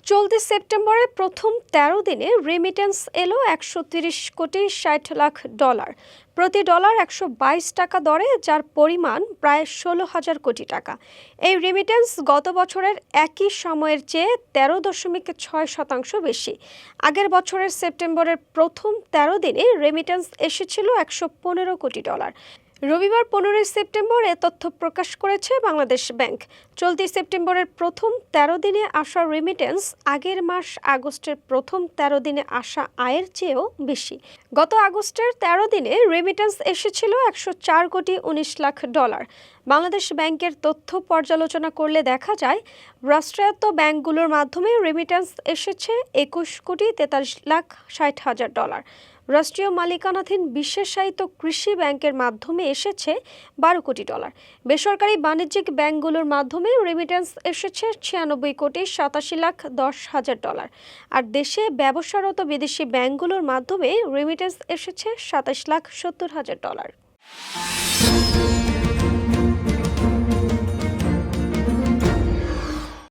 চলতি সেপ্টেম্বরে প্রথম ১৩ দিনে রেমিটেন্স এলো ১৩০,৬০,০০,০০০ প্রতি ডলার ১২২ টাকা দরে, যার পরিমাণ প্রায় ১৬,০০০ কোটি টাকা। এই রেমিটেন্স গত বছরের একই সময়ের চেয়ে ১৩.৬% বেশি। আগের বছরের সেপ্টেম্বরের প্রথম ১৩ দিনে রেমিটেন্স এসেছিল ১১৫ কোটি ডলার। রবিবার ১৫ সেপ্টেম্বর এ তথ্য প্রকাশ করেছে বাংলাদেশ ব্যাংক। চলতি সেপ্টেম্বরের প্রথম ১৩ দিনে আসা রেমিটেন্স আগের মাস আগস্টের প্রথম ১৩ দিনে আসা আয়ের চেয়েও বেশি। গত আগস্টের ১৩ দিনে রেমিটেন্স এসেছিল ১০৪,১৯,০০,০০০ বাংলাদেশ ব্যাংকের তথ্য পর্যালোচনা করলে দেখা যায়, রাষ্ট্রায়ত্ত ব্যাংকগুলোর মাধ্যমে রেমিটেন্স এসেছে ২১,৪৩,৬০,০০০ রাষ্ট্রীয় মালিকানাধীন বিশেষায়িত কৃষি ব্যাংকের মাধ্যমে এসেছে ১২ কোটি ডলার। বেসরকারি বাণিজ্যিক ব্যাংকগুলোর মাধ্যমে রেমিটেন্স এসেছে ৯৬,৮৭,১০,০০০ আর দেশে ব্যবসারত বিদেশি ব্যাংকগুলোর মাধ্যমে রেমিটেন্স এসেছে ২৭,৭০,০০০ ডলার।